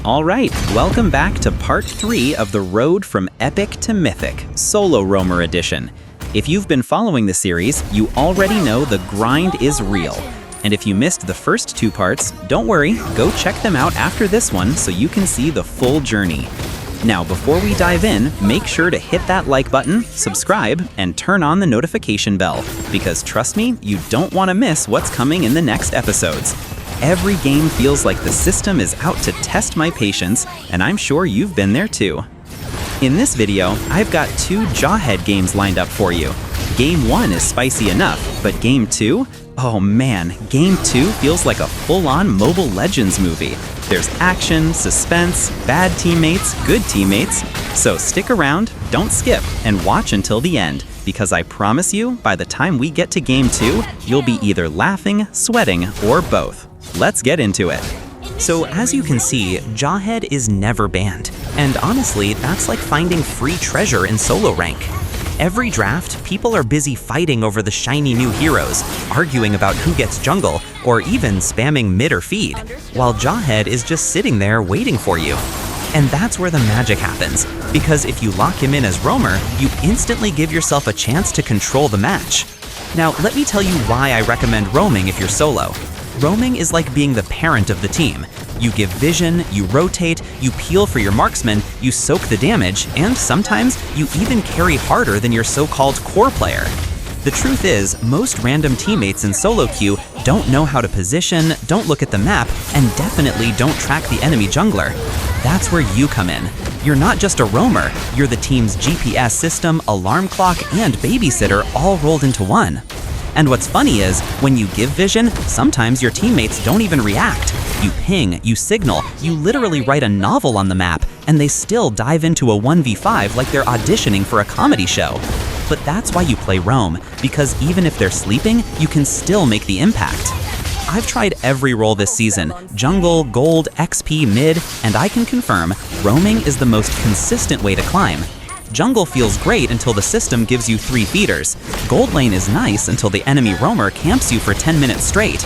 Alright, welcome back to part 3 of the Road from Epic to Mythic, Solo Roamer Edition. If you've been following the series, you already know the grind is real. And if you missed the first 2 parts, don't worry, go check them out after this one so you can see the full journey. Now, before we dive in, make sure to hit that like button, subscribe, and turn on the notification bell, because trust me, you don't want to miss what's coming in the next episodes. Every game feels like the system is out to test my patience, and I'm sure you've been there too. In this video, I've got 2 Jawhead games lined up for you. Game 1 is spicy enough, but Game 2? Oh man, Game 2 feels like a full-on Mobile Legends movie. There's action, suspense, bad teammates, good teammates. So stick around, don't skip, and watch until the end, because I promise you, by the time we get to Game 2, you'll be either laughing, sweating, or both. Let's get into it. So as you can see, Jawhead is never banned. And honestly, that's like finding free treasure in solo rank. Every draft, people are busy fighting over the shiny new heroes, arguing about who gets jungle, or even spamming mid or feed, while Jawhead is just sitting there waiting for you. And that's where the magic happens, because if you lock him in as roamer, you instantly give yourself a chance to control the match. Now, let me tell you why I recommend roaming if you're solo. Roaming is like being the parent of the team. You give vision, you rotate, you peel for your marksman, you soak the damage, and sometimes you even carry harder than your so-called core player. The truth is, most random teammates in solo queue don't know how to position, don't look at the map, and definitely don't track the enemy jungler. That's where you come in. You're not just a roamer, you're the team's GPS system, alarm clock, and babysitter all rolled into one. And what's funny is, when you give vision, sometimes your teammates don't even react. You ping, you signal, you literally write a novel on the map, and they still dive into a 1v5 like they're auditioning for a comedy show. But that's why you play roam, because even if they're sleeping, you can still make the impact. I've tried every role this season, jungle, gold, XP, mid, and I can confirm, roaming is the most consistent way to climb. Jungle feels great until the system gives you 3 feeders. Gold lane is nice until the enemy roamer camps you for 10 minutes straight.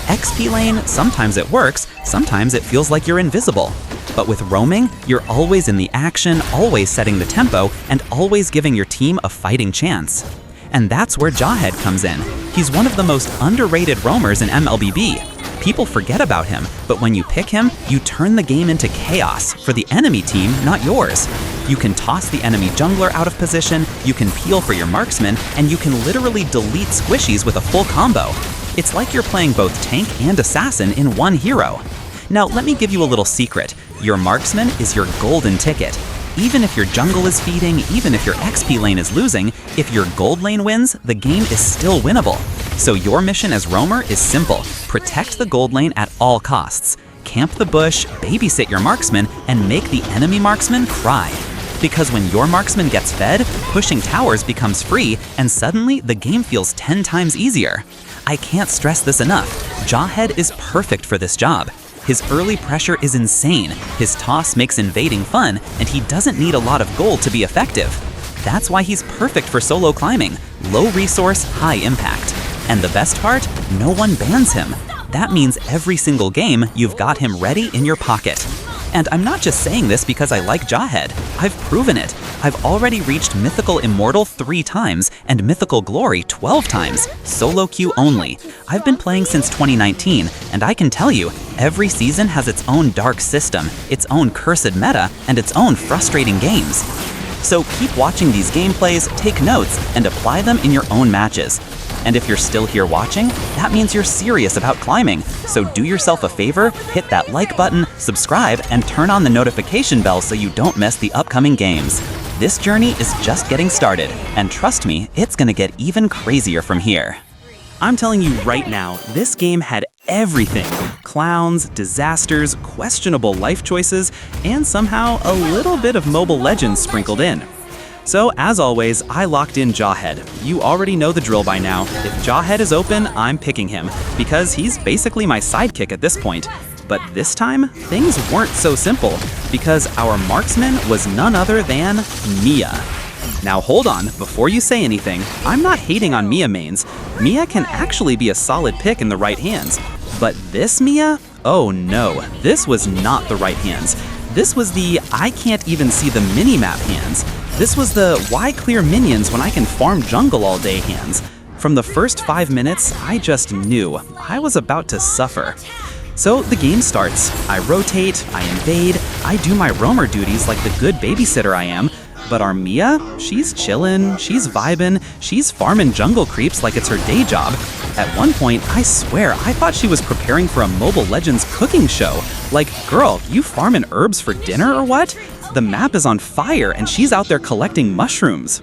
XP lane, sometimes it works, sometimes it feels like you're invisible. But with roaming, you're always in the action, always setting the tempo, and always giving your team a fighting chance. And that's where Jawhead comes in. He's one of the most underrated roamers in MLBB. People forget about him, but when you pick him, you turn the game into chaos for the enemy team, not yours. You can toss the enemy jungler out of position, you can peel for your marksman, and you can literally delete squishies with a full combo. It's like you're playing both tank and assassin in one hero. Now, let me give you a little secret. Your marksman is your golden ticket. Even if your jungle is feeding, even if your XP lane is losing, if your gold lane wins, the game is still winnable. So your mission as roamer is simple. Protect the gold lane at all costs. Camp the bush, babysit your marksman, and make the enemy marksman cry. Because when your marksman gets fed, pushing towers becomes free, and suddenly the game feels 10 times easier. I can't stress this enough. Jawhead is perfect for this job. His early pressure is insane, his toss makes invading fun, and he doesn't need a lot of gold to be effective. That's why he's perfect for solo climbing, low resource, high impact. And the best part, no one bans him. That means every single game, you've got him ready in your pocket. And I'm not just saying this because I like Jawhead. I've proven it. I've already reached Mythical Immortal 3 times and Mythical Glory 12 times, solo queue only. I've been playing since 2019, and I can tell you, every season has its own dark system, its own cursed meta, and its own frustrating games. So keep watching these gameplays, take notes, and apply them in your own matches. And if you're still here watching, that means you're serious about climbing. So do yourself a favor, hit that like button, subscribe, and turn on the notification bell so you don't miss the upcoming games. This journey is just getting started, and trust me, it's gonna get even crazier from here. I'm telling you right now, this game had everything. Clowns, disasters, questionable life choices, and somehow a little bit of Mobile Legends sprinkled in. So, as always, I locked in Jawhead. You already know the drill by now. If Jawhead is open, I'm picking him, because he's basically my sidekick at this point. But this time, things weren't so simple, because our marksman was none other than Mia. Now hold on, before you say anything, I'm not hating on Mia mains. Mia can actually be a solid pick in the right hands. But this Mia? Oh no, this was not the right hands. This was the I can't even see the mini-map hands. This was the why clear minions when I can farm jungle all day hands. From the first 5 minutes, I just knew I was about to suffer. So the game starts. I rotate, I invade, I do my roamer duties like the good babysitter I am. But our Mia, she's chillin', she's vibin', she's farming jungle creeps like it's her day job. At one point, I swear, I thought she was preparing for a Mobile Legends cooking show. Like, girl, you farming herbs for dinner or what? The map is on fire and she's out there collecting mushrooms.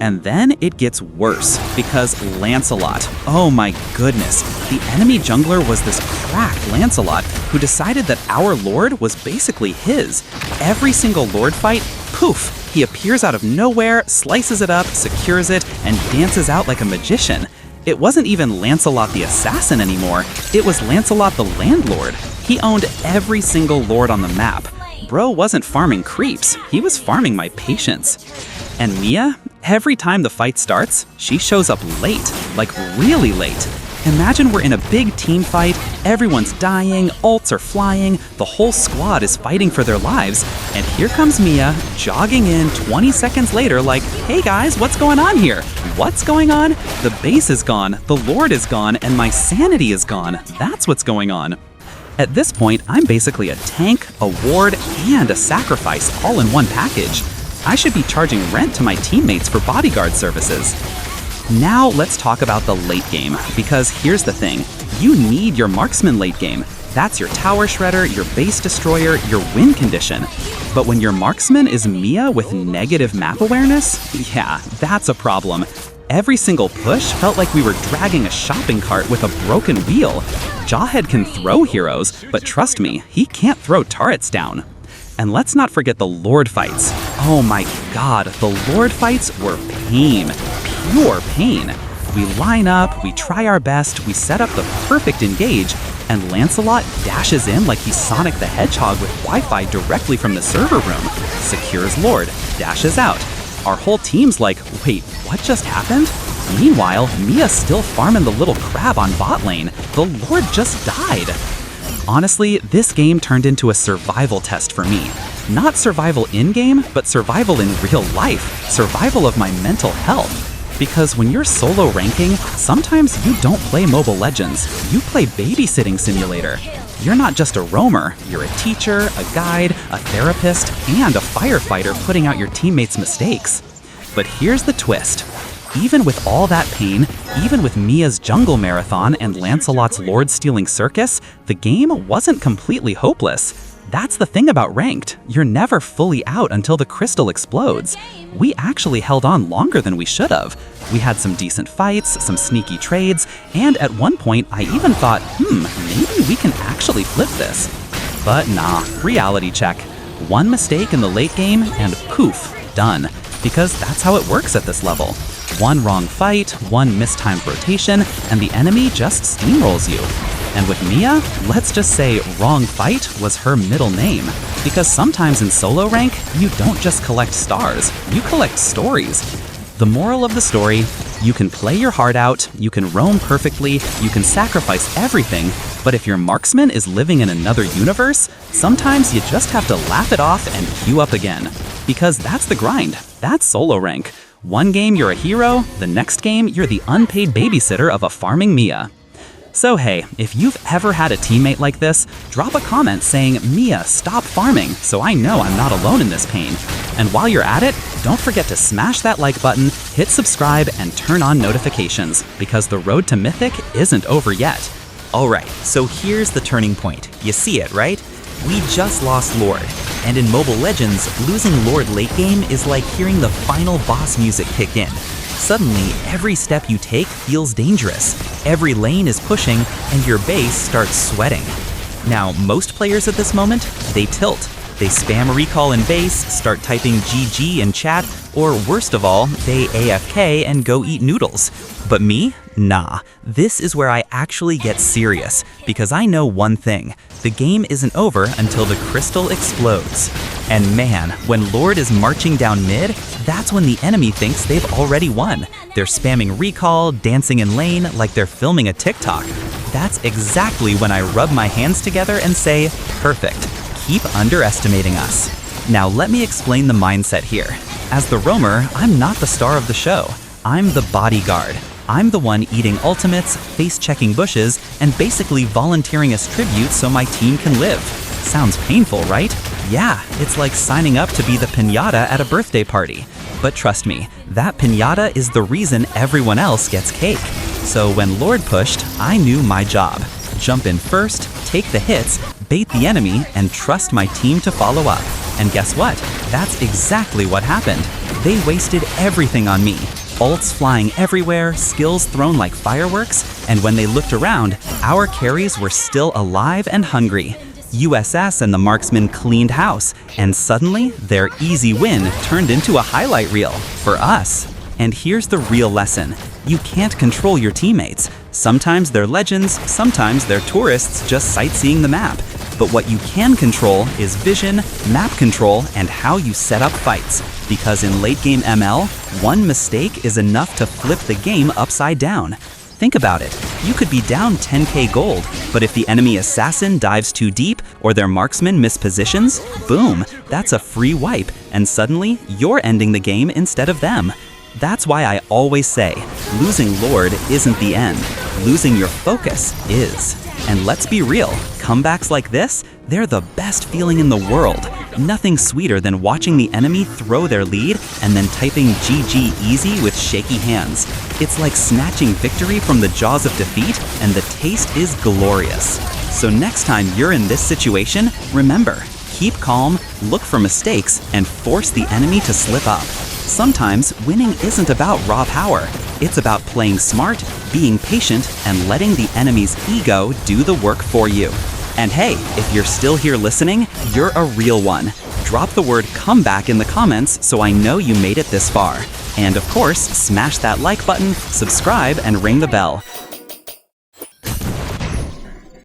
And then it gets worse, because Lancelot, oh my goodness, the enemy jungler was this cracked Lancelot who decided that our Lord was basically his. Every single Lord fight, poof, he appears out of nowhere, slices it up, secures it, and dances out like a magician. It wasn't even Lancelot the assassin anymore, it was Lancelot the landlord. He owned every single lord on the map. Bro wasn't farming creeps, he was farming my patience. And Mia, every time the fight starts, she shows up late, like really late. Imagine we're in a big team fight, everyone's dying, ults are flying, the whole squad is fighting for their lives, and here comes Mia, jogging in 20 seconds later like, hey guys, what's going on here? What's going on? The base is gone, the Lord is gone, and my sanity is gone. That's what's going on. At this point, I'm basically a tank, a ward, and a sacrifice all in one package. I should be charging rent to my teammates for bodyguard services. Now let's talk about the late game, because here's the thing. You need your marksman late game. That's your tower shredder, your base destroyer, your win condition. But when your marksman is Mia with negative map awareness, yeah, that's a problem. Every single push felt like we were dragging a shopping cart with a broken wheel. Jawhead can throw heroes, but trust me, he can't throw turrets down. And let's not forget the Lord fights. Oh my god, the Lord fights were pain. Pure pain. We line up, we try our best, we set up the perfect engage, and Lancelot dashes in like he's Sonic the Hedgehog with Wi-Fi directly from the server room. Secures Lord, dashes out. Our whole team's like, wait, what just happened? Meanwhile, Mia's still farming the little crab on bot lane. The Lord just died. Honestly, this game turned into a survival test for me. Not survival in-game, but survival in real life. Survival of my mental health. Because when you're solo ranking, sometimes you don't play Mobile Legends. You play Babysitting Simulator. You're not just a roamer, you're a teacher, a guide, a therapist, and a firefighter putting out your teammates' mistakes. But here's the twist. Even with all that pain, even with Mia's jungle marathon and Lancelot's lord-stealing circus, the game wasn't completely hopeless. That's the thing about ranked. You're never fully out until the crystal explodes. We actually held on longer than we should have. We had some decent fights, some sneaky trades, and at one point I even thought, maybe we can actually flip this. But nah, reality check. One mistake in the late game and poof, done. Because that's how it works at this level. One wrong fight, one mistimed rotation, and the enemy just steamrolls you. And with Mia, let's just say wrong fight was her middle name. Because sometimes in solo rank, you don't just collect stars, you collect stories. The moral of the story, you can play your heart out, you can roam perfectly, you can sacrifice everything, but if your marksman is living in another universe, sometimes you just have to laugh it off and queue up again. Because that's the grind, that's solo rank. One game you're a hero, the next game you're the unpaid babysitter of a farming Mia. So hey, if you've ever had a teammate like this, drop a comment saying, Mia, stop farming, so I know I'm not alone in this pain. And while you're at it, don't forget to smash that like button, hit subscribe, and turn on notifications, because the road to Mythic isn't over yet. Alright, so here's the turning point. You see it, right? We just lost Lord, and in Mobile Legends, losing Lord late game is like hearing the final boss music kick in. Suddenly, every step you take feels dangerous. Every lane is pushing, and your base starts sweating. Now, most players at this moment, they tilt. They spam recall in base, start typing GG in chat, or worst of all, they AFK and go eat noodles. But me? Nah. This is where I actually get serious, because I know one thing. The game isn't over until the crystal explodes. And man, when Lord is marching down mid, that's when the enemy thinks they've already won. They're spamming recall, dancing in lane like they're filming a TikTok. That's exactly when I rub my hands together and say, perfect. Keep underestimating us. Now let me explain the mindset here. As the roamer, I'm not the star of the show. I'm the bodyguard. I'm the one eating ultimates, face-checking bushes, and basically volunteering as tribute so my team can live. Sounds painful, right? Yeah, it's like signing up to be the piñata at a birthday party. But trust me, that piñata is the reason everyone else gets cake. So when Lord pushed, I knew my job. Jump in first, take the hits, bait the enemy, and trust my team to follow up. And guess what? That's exactly what happened. They wasted everything on me. Ults flying everywhere, skills thrown like fireworks, and when they looked around, our carries were still alive and hungry. USS and the marksman cleaned house, and suddenly their easy win turned into a highlight reel for us. And here's the real lesson. You can't control your teammates. Sometimes they're legends, sometimes they're tourists just sightseeing the map. But what you can control is vision, map control, and how you set up fights. Because in late game ML, one mistake is enough to flip the game upside down. Think about it. You could be down 10k gold, but if the enemy assassin dives too deep or their marksman mispositions, boom, that's a free wipe, and suddenly you're ending the game instead of them. That's why I always say, losing Lord isn't the end. Losing your focus is. And let's be real, comebacks like this, they're the best feeling in the world. Nothing sweeter than watching the enemy throw their lead and then typing GG easy with shaky hands. It's like snatching victory from the jaws of defeat, and the taste is glorious. So next time you're in this situation, remember, keep calm, look for mistakes, and force the enemy to slip up. Sometimes winning isn't about raw power. It's about playing smart, being patient, and letting the enemy's ego do the work for you. And hey, if you're still here listening, you're a real one. Drop the word comeback in the comments so I know you made it this far. And of course, smash that like button, subscribe, and ring the bell.